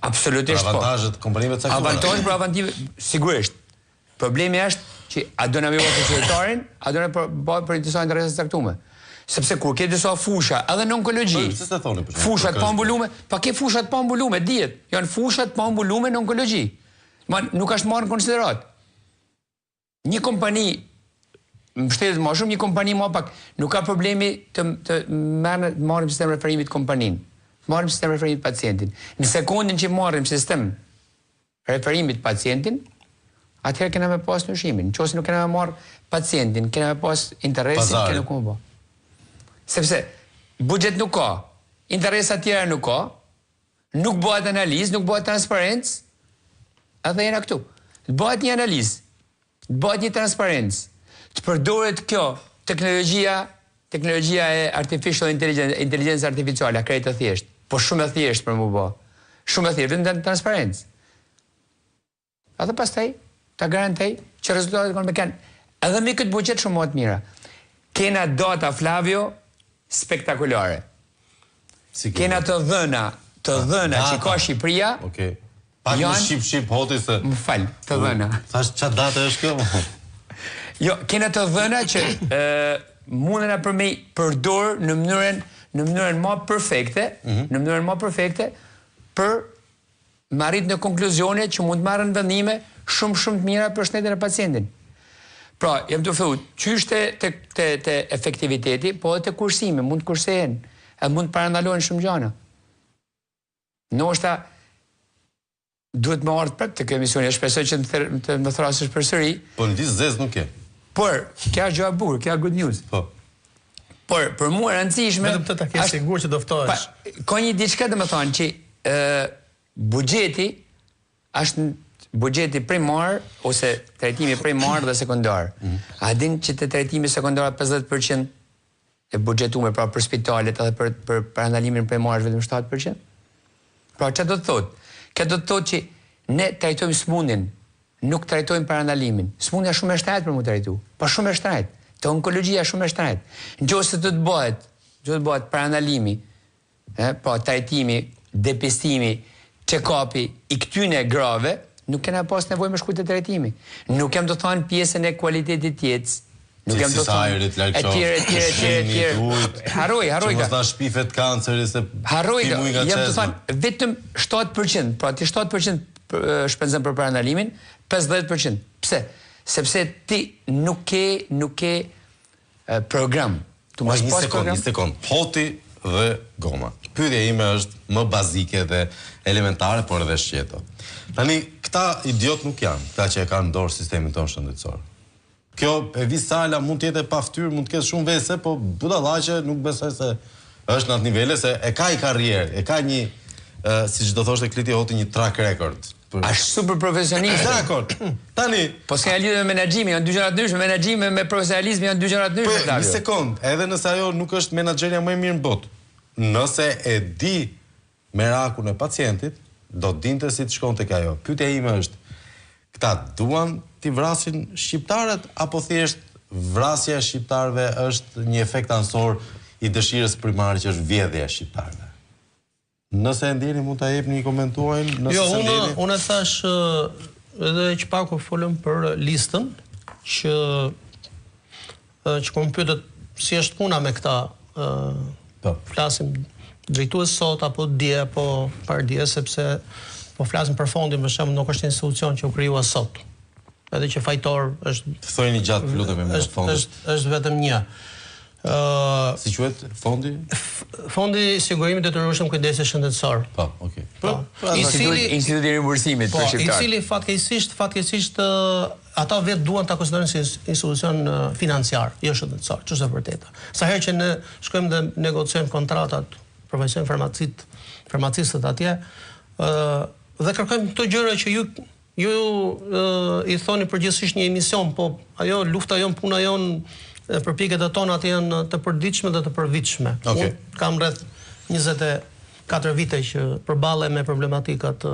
absolutisht po. Avantazhet kompanive të caktuara. Avantazhe për avantive, sigurisht. Problemi është që a do na bëjë për qytetarin, a do na bëjë për interesat interesat caktuara. Sepse kur ke disa fusha, edhe në onkologji, fushat pa mbulume, pa ke fushat pa mbulume, dihet, janë fushat pa mbulume në onkologji. Nuk është marrë në konsiderat. Një kompani, mbështetet më shumë, një kompani më pak, nuk ka problemi të marrim sistem referimit kompanin. Marrim sistem referimit pacientin. Në sekundin që marrim sistem referimit pacientin, atëherë kena me pas ndryshimin. Nëse nuk kena me marrë pacientin, kena me pas interesin, kena ku më bë. Sepse buxhet nuk ka, interesa tjera nuk ka, nuk bëhet analizë, nuk bëhet transparencë, edhe jena këtu. Të bëhet një analizë, të bëhet një transparencë, të përdoret kjo teknologjia e artificial intelligence artificiale, krejt të thjesht, po shumë e thjesht për më bë. Shumë e thjesht, vetëm transparencë. Edhe pastaj ta garantoj që rezultatet kanë me kanë. Edhe me këtë buxhet shumë më të mira. Kena data, Flavio, spektakulare. Kena të dhëna që ka Shqipëria. Pak në shqip hoti se... Më falë, të dhëna. Thash qatë data është kjo? Jo, kena të dhëna që mundena për me përdor në mënyrën më perfekte, për më arrit në konkluzione që mund të marrën vendime shumë të mira për shtetin e pacientin. Pra, jam të thënë, qysh te efektiviteti, po edhe te kursimi, mund të kursehen, e mund të parandalohen shumë gjëra. Ndoshta duhet më ardh prap të emisioni, shpresoj që të më thrasësh përsëri. Po në zez nuk ke. Por, kjo është gjë e bukur, kjo është good news. Po. Por për mua e rëndësishme, vetëm të ta kesh sigur që do ftohesh. Ka një diçka domethënë që buxheti është buxheti primar ose trajtimi primar dhe sekondar. A din që te trajtimi sekondar 50% e buxhetuar pra për spitalet edhe për parandalimin primar është vetëm 7%? Pra çfarë do të thotë? Kjo do të thotë që ne trajtojmë smundjen, nuk trajtojmë parandalimin. Smundja shumë e shtrenjtë për mu trajtu, po shumë e shtrenjtë. Te onkologjia shumë e shtrenjtë. Nëse do të bëhet parandalimi, po trajtimi, depistimi, check-upi i këtyne grave, nuk kena pas nevojë me shkujtë të trajtimi. Nuk kem të thonë pjesën e kualitetit jetës. Nuk kem të thonë etj. Harroj. Mos ta shpifet kanceri se harroj. Jam të thonë vetëm 7%, pra ti 7% shpenzon për parandalimin, 50%. Pse? Sepse ti nuk ke program. Tu mos pas program. Një sekond. Hoti dhe goma. Pyetja ime është më bazike dhe elementare, por edhe shqeto. Tani, këta idiot nuk janë, këta që e kanë dorë sistemin tonë shëndetësor. Kjo e Visala mund të jetë pa fytyrë, mund të ketë shumë vese, po budallaqe nuk besoj se është në atë nivele, se e ka i karrierë, e ka një, siç do thoshte Kliti Hoti, një track record. Është super profesionist. Dakor. Tani, po s'ka lidhje me menaxhimin, janë dy gjëra të ndryshme, menaxhimi me profesionalizëm janë dy gjëra të ndryshme. Po, një sekond, edhe nëse ajo nuk është menaxherja më e mirë në botë, nëse e di merakun e pacientit, do të dinte si të shkonte tek ajo. Pyetja ime është, këta duan t'i vrasin shqiptarët, apo thjesht vrasja e shqiptarëve është një efekt ansor i dëshirës primare që është vjedhja e shqiptarëve? Nëse e ndjeni mund ta jepni një komentuar, nëse se ndjeni. Jo, unë thash edhe që paku folëm për listën që kom pyetur si është puna me këta flasim drejtues sot apo dje apo pardje, sepse po flasim për fondin, për shembull, nuk është institucion që u krijua sot. Edhe që fajtor është thojeni gjatë, lutem me fondit. Është vetëm një. Si quhet fondi? Fondi i sigurimit detyrueshëm kujdesit shëndetësor. Po, okay. Instituti i rimbursimit për shqiptar. I cili fatkeqësisht ata vetë duan ta konsiderojnë si institucion financiar, jo shëndetësor, ç'është e vërteta. Sa herë që ne shkojmë dhe negociojmë kontratat, profesion farmacistët atje, dhe kërkojmë këto gjëra që ju i thoni përgjithsisht një emision, po ajo lufta jon, puna jon, përpjekjet e tona atë janë të përditshme dhe të përvitshme. Unë kam rreth 24 vite që përballem me problematikat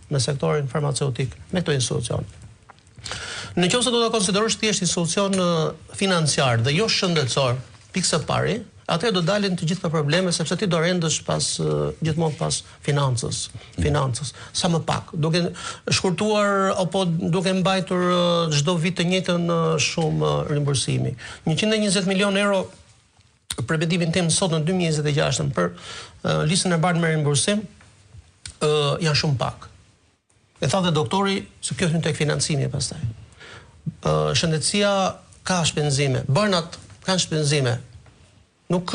në sektorin farmaceutik me këto institucion. Nëse do ta konsiderosh thjesht institucion financiar dhe jo shëndetësor, pikë së pari, atëherë do dalin të gjitha probleme, sepse ti do rendësh gjithmonë pas financës. Sa më pak, duke shkurtuar apo duke mbajtur çdo vit të njëjtën shumë rimbursimi. 120 milion euro për mendimin tim sot në 2026 për listën e bardhë me rimbursim janë shumë pak. E tha dhe doktori se kjo hyn tek financimi pastaj. Shëndetësia ka shpenzime, bërnat kanë shpenzime. Nuk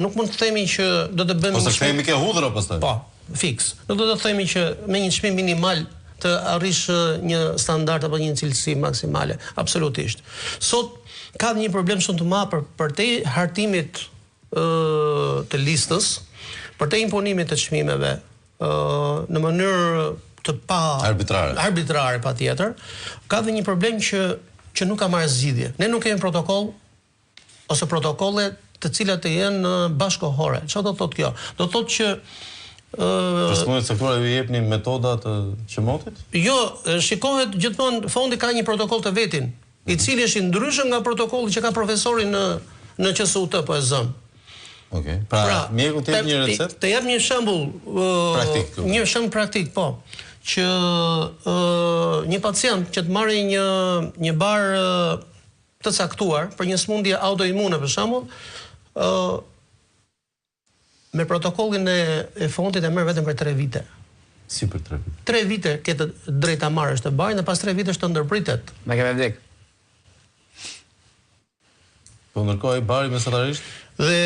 mund të themi që do të bëjmë... Ose themi ke hudhra pastaj. Po, fiks. Nuk do të themi që me një çmim minimal të arrish një standard apo një cilësi maksimale. Absolutisht. Sot ka një problem shumë të madh për te hartimit të listës, për te imponimit të çmimeve në mënyrë të pa arbitrare patjetër, ka dhe një problem që nuk ka marrë zgjidhje. Ne nuk kemi protokoll ose protokolle të cilat të jenë bashkohore. Çfarë do thotë kjo? Do thotë që për smundjet sektorore ju jepni metoda të qemotit? Jo, shikohet gjithmonë fondi ka një protokoll të vetin, i cili është i ndryshëm nga protokolli që ka profesori në QSUT po e zëm. Okej. Pra mjeku të jep një recetë? Të jap një shembull praktik. Një shembull praktik, po, që një pacient që të marrë një bar të caktuar për një smundje autoimune për shembull, me protokollin e fondit e merr vetëm për 3 vite. Si për 3 vite? 3 vite ke të drejta marrësh të barin dhe pas 3 vitesh të ndërpritet. Me kemi vdek. Po ndërkohë i bari mesatarisht? Dhe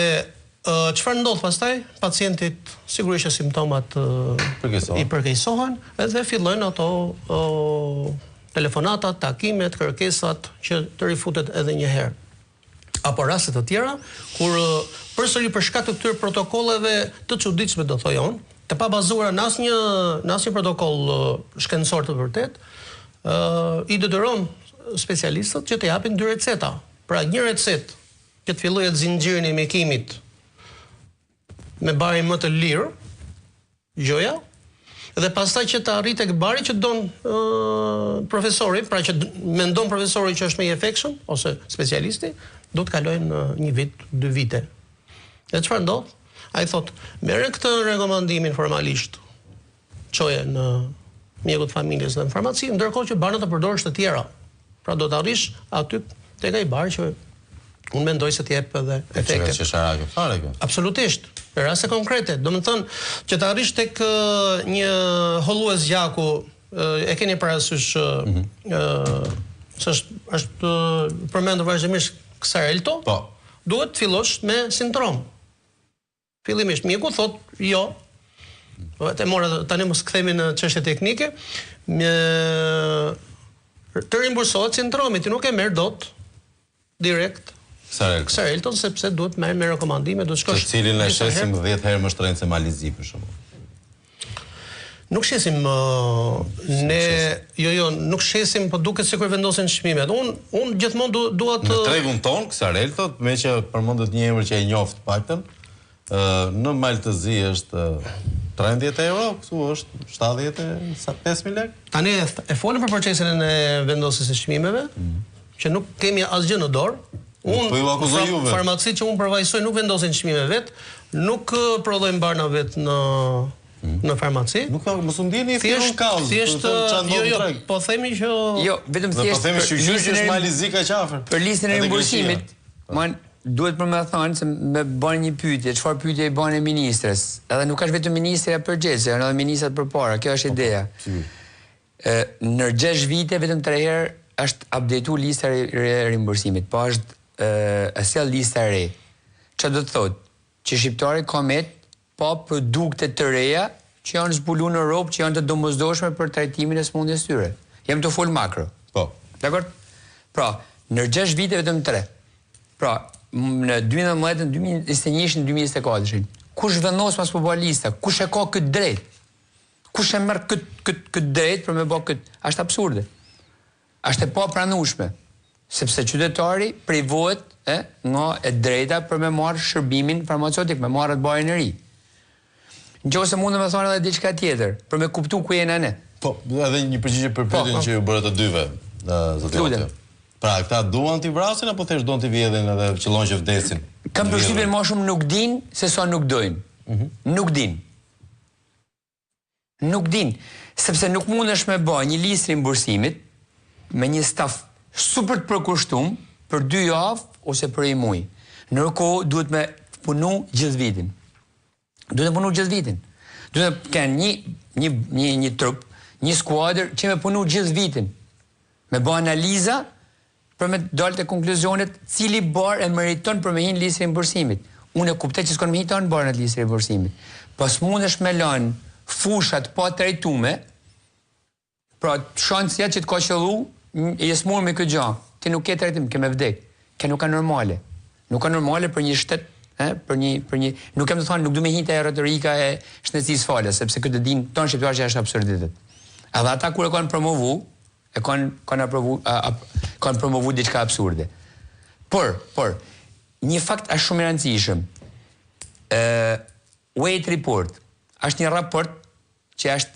çfarë ndodh pastaj? Pacientit sigurisht që simptomat i përkeqësohen dhe fillojnë ato telefonatat, takimet, kërkesat që të rifutet edhe një herë. Apo raste të tjera kur përsëri për shkak të këtyre protokolleve të çuditshme do thojë unë, të pa bazuara në asnjë protokoll shkencor të vërtet, i detyron specialistët që të japin 2 receta. Pra një recetë që të fillojë zinxhirin e mjekimit me barin më të lirë, gjoja, dhe pastaj që të arrit tek bari që don profesori, pra që mendon profesori që është më i efektshëm ose specialisti, do të kalojnë 1 vit, 2 vite. Dhe çfarë ndodh? Ai thotë, merre këtë rekomandimin formalisht, çoje në mjekut familjes dhe në farmaci, ndërkohë që banë të përdorësh të tjera. Pra do të arrish aty tek ai bar që unë mendoj se të jep edhe efekte. Që sharake fare kjo. Absolutisht. Në raste konkrete, do të thënë që të arrish tek një hollues gjaku, e keni parasysh se është përmendur vazhdimisht Xarelto? Po. Duhet të fillosh me sindrom. Fillimisht mjeku thot jo. Të mora tani mos kthehemi në çështje teknike, të rimbursohet sindromi, ti nuk e merr dot direkt Xarelton sepse duhet merr me rekomandime, do të shkosh. Të cilin e shesim 10 herë më shtrenjtë se malizi për shembull. Nuk shesim nuk shesim, po duket sikur vendosen çmimet. Unë gjithmonë dua të në tregun ton Xarelto, me që përmendet një emër që e njoft paktën, në Maltëzi është 13 euro, këtu është 75.000 lekë. Tani e folëm për procesin e vendosjes së çmimeve, që nuk kemi asgjë në dorë. Unë farmacit që unë përvajsoj nuk vendosin çmime vet, nuk prodhojnë barna vet në farmaci. Nuk ka mos u ndjeni thjesht kaos. Po themi që vetëm thjesht. Po themi që është Malizi ka qafër. Për listën e rimbursimit, duhet për me thënë se me bën një pyetje, çfarë pyetje i bën e ministres. Edhe nuk është vetëm ministrja përgjithëse, janë edhe ministrat përpara. Kjo është ideja. Në 6 vite vetëm 3 herë është updateuar lista e rimbursimit, po është sjell lista e re. Çfarë do të thotë? Që shqiptari ka pa produkte të reja që janë zbuluar në Europë, që janë të domosdoshme për trajtimin e sëmundjes tyre. Jam të fol makro. Po. Dakor? Pra, në 6 vite vetëm 3. Pra, në 2019, 2021, 2024, kush vendos pas po bëj lista? Kush e ka këtë drejt? Kush e merr këtë drejt për me bë këtë? Është absurde. Është e pa pranueshme, sepse qytetari privohet nga e drejta për me marrë shërbimin farmaceutik, me marrë të barin e ri. Nëse mund të më thonë edhe diçka tjetër, për me kuptu ku jena ne. Po, edhe një përgjigje për pyetjen që ju bëre të dyve, zotëri. Pra, këta duan t'i vrasin apo thjesht duan t'i vjedhin edhe qëllon që vdesin? Kam përshtypjen më shumë nuk din se sa nuk dojnë. Nuk din. Nuk din, sepse nuk mundesh me bë një listë rimbursimit me një staf super të përkushtuar për 2 javë ose për 1 muaj. Ndërkohë duhet me punu gjithë vitin. Duhet të kenë një trup, një skuadër që me punu gjithë vitin. Me bë analiza për me dalë të konkluzionet cili bar e meriton për me hinë listë rimbursimit. Unë e kuptoj që s'kon me hiton barën atë listë rimbursimit. Pas mundesh me lanë fushat pa trajtume, pra shansja që të ka qëllu, e jesmur me këtë gjë. Ti nuk ke trajtim, ke me vdek. Ke nuk ka normale. Nuk ka normale për një shtet, për një nuk kem të thonë, nuk du me hinte e retorika e shëndetësisë fale, sepse këtë din tonë shqiptarë që është absurditet. Edhe ata kur e kanë promovu, kanë promovu diçka absurde. Por, një fakt është shumë i rëndësishëm. Wait report është një raport që është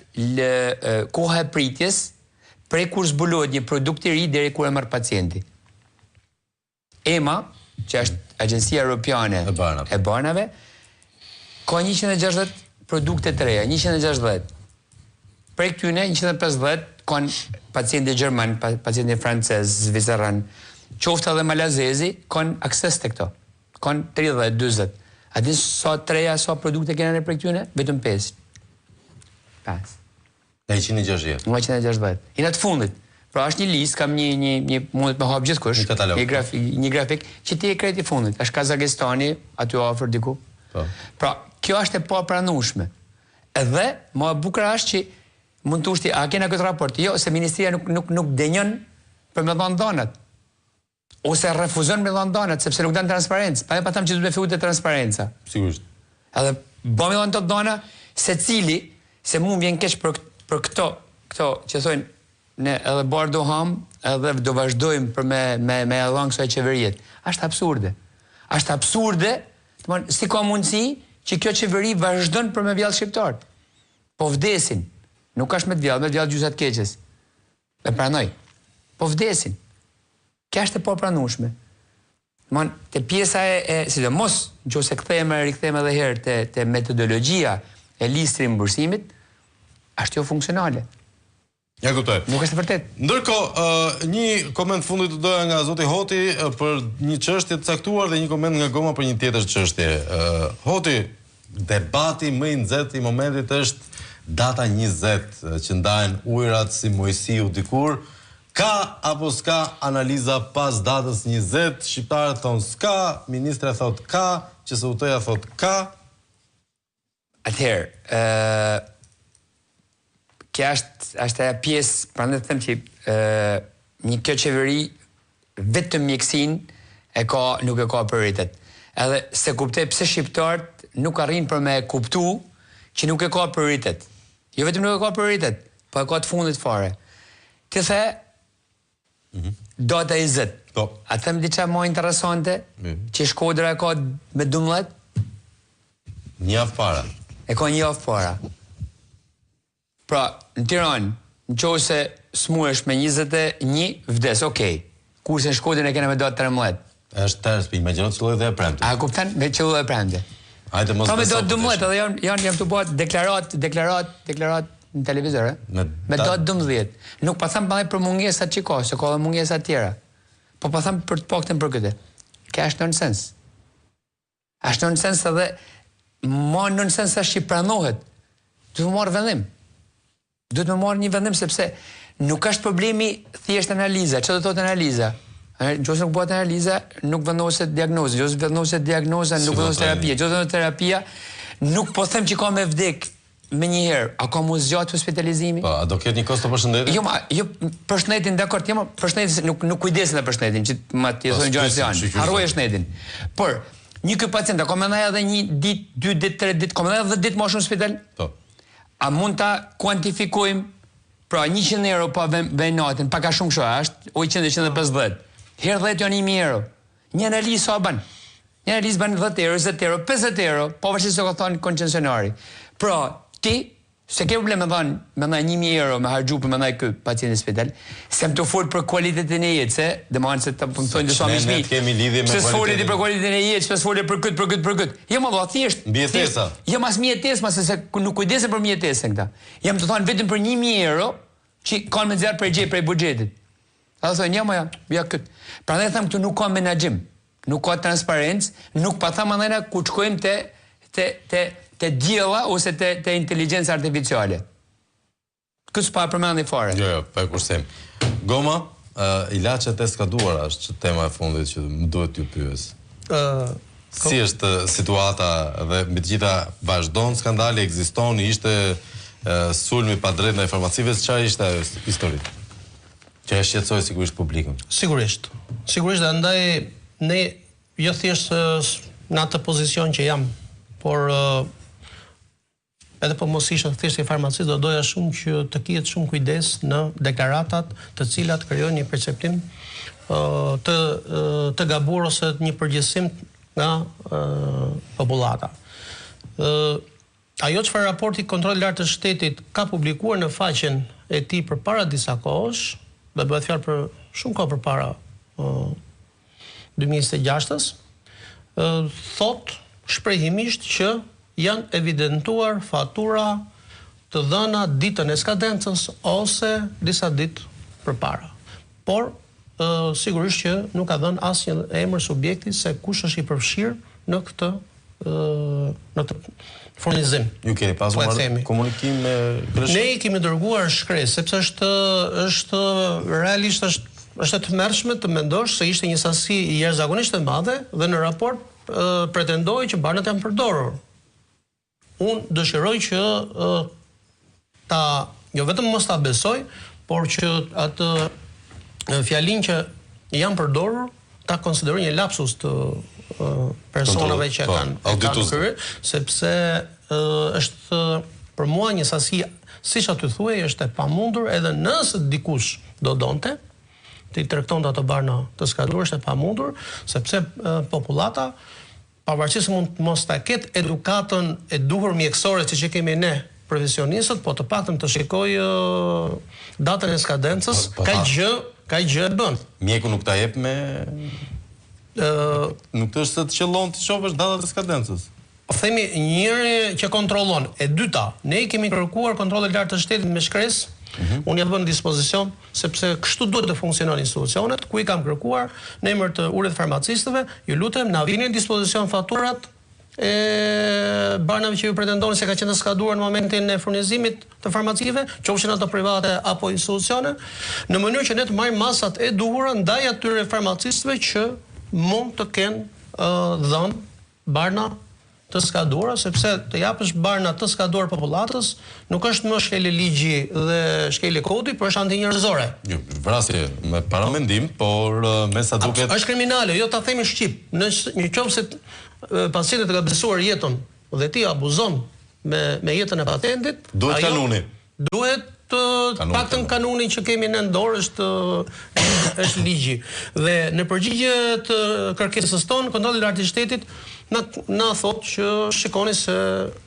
koha e pritjes prej kur zbulohet një produkt i ri deri kur e merr pacienti. EMA, që është Agjencia Europiane e Barnave, ka 160 produkte të reja, 160. Prej këtyne 150 kanë pacienti gjerman, pacienti francez, zviceran, qoftë edhe malazezi, kanë akses të këto. Kanë 30-40. A din sa treja, sa produkte kena në prej këtyne? Vetëm 5. 5. Në 160. Në 160. I në të fundit. Pra është një listë, kam një mundet me hapë gjithkush, një grafik, që ti e kreti fundit. Është Kazakistani, aty afër diku. Pra, kjo është e pa pranueshme. Edhe, më e bukur është që mund të ushti, a kena këtë raport? Jo, se Ministria nuk denjën për me dhënë dhënat. Ose refuzon me dhënë dhënat, sepse nuk dënë transparencë. Pa e pa thamë që du të me fillu të transparenca. Sigurisht. Edhe, bo me dhënë të dhëna, se cili, se mu vjen keq për këto që thojnë, ne edhe barë do ham, edhe do vazhdojmë për me edhan kësoj qeverijet. Ashtë absurde. Ashtë absurde, si ka mundësi që kjo qeveri vazhdojnë për me vjallë shqiptarët. Po vdesin. Nuk ashtë me vjallë gjysat keqes. E pranoj. Po vdesin. Kja është e po pranueshme. Te pjesa sidomos, në që se rikthejme edhe herë te metodologjia e listri mbërsimit, është jo funksionale. Ja kuptoj. Nuk është vërtet. Ndërkohë, një koment fundit të doja nga zoti Hoti për një çështje të caktuar dhe një koment nga Goma për një tjetër çështje. Hoti, debati më i nxehtë i momentit është data 20 që ndahen ujërat si Mojsiu dikur. Ka apo s'ka analiza pas datës 20? Shqiptarët thonë s'ka, ministra thot ka, QSUT-ja thot ka. Atëherë, kja është e pjesë, pra në të them që një kjo qeveri vetëm mjekësin nuk e ka prioritet. Edhe se kuptoj pse shqiptarët nuk arrin për me kuptu që nuk e ka prioritet. Jo vetëm nuk e ka prioritet, po e ka të fundit fare. Ti the, data 20. A them diçka më interesante, që Shkodra e ka me 12? Një javë para. E ka një javë para. Pra, në Tiranë, në qohë se smuesh me 21, vdes, okej. Kurse në Shkodrën e kena me datë 13. Është tërës, për imaginot që lojë dhe e premte. A kuptan, me që lojë e premte. Hajde mos me datë 12, edhe janë të bëhet deklarat në televizor, me datë 12. Nuk pa thamë për për mungesat që ka, se ka dhe mungesat tjera. Po pa thamë për të paktën për këtë. Ka është nonsens. Është nonsens edhe, ma nonsens është që pranohet. Të marrë vendim. Duhet me marrë një vendim sepse nuk është problemi thjesht analiza. Që do të thotë analiza? Nëse nuk bëhet analiza, nuk vendoset diagnoza. Nëse vendoset diagnoza, nuk vendoset terapia. Nëse vendoset terapia, nuk po them që ka me vdek me njëherë. A ka mu zgjatë hospitalizimi? Po, a do ketë një kosto për shëndetin? Jo, për shëndetin, dakord, për shëndetin nuk kujdesin dhe për shëndetin, që ma t'i thonë gjërë se janë. Harroj e shëndetin. Por, një këtë pacient, a ka me ndaj edhe një dit, 2 dit, 3 dit, ka me ndaj edhe 10 ma shumë hospital? Po. A mund ta kuantifikojmë, pra 100 euro pa venatin, pa ka shumë kështu, është o 100-150. Herë 10 janë 1000 euro. Një analizë sa ban? Një analizë ban 10 euro, 20 euro, 50 euro, pavarësisht se ka thonë koncesionari. Pra, ti, se ke problem me dhënë 1000 euro me harxhu për me ndaj ky pacient në spital, sem të fol për cilësinë e jetës, dhe më se të më thonë disa miqmi. Ne kemi lidhje me cilësinë. Se foli për cilësinë e jetës, pse foli për këtë. Jo më vao thjesht. Mbijetesa. Jo mas mbijetesë, mas se nuk kujdesen për mbijetesën këta. Jam të thonë vetëm për 1000 euro që kanë me nxjerr prej buxhetit. Ata thonë ja këtë. Prandaj them këtu nuk ka menaxhim, nuk ka transparencë, nuk pa thamë ndajna ku shkojmë te diella ose te inteligjenca artificiale. Kësë pa përmendi fare. Jo, pa e kursim. Goma, ilaçet e skaduara është tema e fundit që më duhet ju pyes. Si është situata dhe mbi të gjitha vazhdon skandali, ekziston, ishte sulmi pa drejt ndaj farmacive, çfarë ishte ajo histori? Që e shqetësoi sigurisht publikun. Sigurisht dhe ndaj ne jo thjesht në atë pozicion që jam, por edhe po mos isha thjesht i farmacist, do doja shumë që të kihet shumë kujdes në deklaratat të cilat krijojnë një perceptim të gabuar ose një përgjithësim nga popullata. Ajo çfarë raporti kontrolli lart të shtetit ka publikuar në faqen e tij përpara disa kohësh, dhe bëhet fjalë për shumë kohë përpara 2026-s, thot shprehimisht që janë evidentuar fatura të dhëna ditën e skadencës ose disa ditë përpara. Por sigurisht që nuk ka dhënë asnjë emër subjekti se kush është i përfshirë në këtë në të furnizim. Ju keni pasur komunikim me Kreshk? Ne I kemi dërguar shkresë, sepse është realisht është e tmerrshme të mendosh se ishte një sasi jashtëzakonisht e madhe dhe në raport pretendoi që banat janë përdorur. Unë dëshiroj që jo vetëm mos ta besoj, por që atë fjalin që janë përdorur ta konsideroj një lapsus të personave që kanë kryer, sepse është për mua një sasi, siç aty thuaj, është e pamundur edhe nëse dikush do donte të I tregtonte ato barna të skaduar, është e pamundur, sepse popullata pavarësisht se mund mos ta ketë edukatën e duhur mjekësore siç e kemi ne profesionistët, po të paktën të shikoj datën e skadencës, ka gjë e bën. Mjeku nuk ta jep me nuk të është se të qëllon të shofësh datat e skadencës. Themi njëri që kontrollon, e dyta, ne I kemi kërkuar kontrollet lartë të shtetit me shkresë. Unë jam vënë në dispozicion sepse kështu duhet të funksionojnë institucionet, ku I kam kërkuar në emër të urit farmacistëve, ju lutem na vini në dispozicion faturat e banave që ju pretendoni se ka qenë të skaduar në momentin e furnizimit të farmacive, qofshin ato private apo institucione, në mënyrë që ne të marrim masat e duhura ndaj atyre farmacistëve që mund të kenë dhënë barna të skaduara, sepse të japësh barna të skaduar popullatës nuk është më shkelje ligji dhe shkelje kodi, por është antinjerëzore. Jo, vrasje me paramendim, por me sa duket është kriminale, jo ta themi shqip. Në qoftë se pacienti ka besuar jetën dhe ti abuzon me jetën e pacientit, duhet kanuni. Duhet paktën kanunin që kemi në dorë është ligji. Dhe në përgjigje të kërkesës tonë, kontrolli I lartë I shtetit na thotë që shikoni se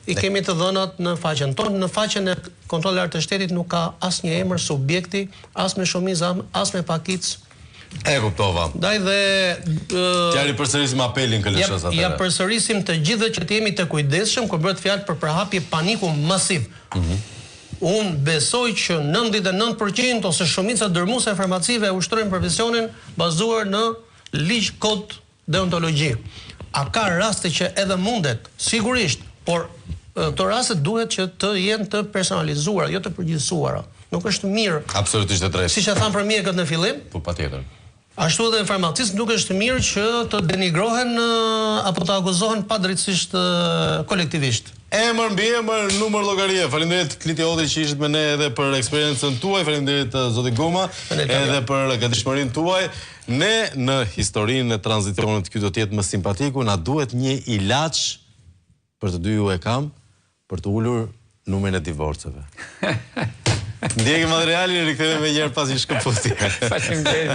I kemi të dhënat në faqen tonë, në faqen e kontrollit lartë të shtetit nuk ka asnjë emër subjekti, as me shumicë, as me pakicë. E kuptova. Ndaj dhe ja ripërsërisim apelin këllëshës atëre. Ja përsërisim të gjithë që të jemi të kujdesshëm kur bëhet fjalë për përhapje paniku masiv. Unë besoj që 99% ose shumica dërmuese e farmacive ushtrojnë profesionin bazuar në ligj, kod, deontologji. A ka raste që edhe mundet, sigurisht, por këto raste duhet që të jenë të personalizuara, jo të përgjithësuara. Nuk është mirë. Absolutisht e drejtë. Siç e tham për mjekët në fillim, po patjetër. Ashtu edhe në farmacist nuk është mirë që të denigrohen apo të akuzohen padrejtësisht kolektivisht. Emër mbi emër, numër llogarie. Faleminderit Kliti Odri që ishit me ne edhe për eksperiencën tuaj, faleminderit zoti Goma edhe për gatishmërinë tuaj. Ne në historinë e tranzicionit ky do të jetë më simpatiku, na duhet një ilaç për të dy ju e kam për të ulur numrin e divorceve. Ndjekim materialin e rikthehemi më njëherë pas një shkëputje. Faleminderit.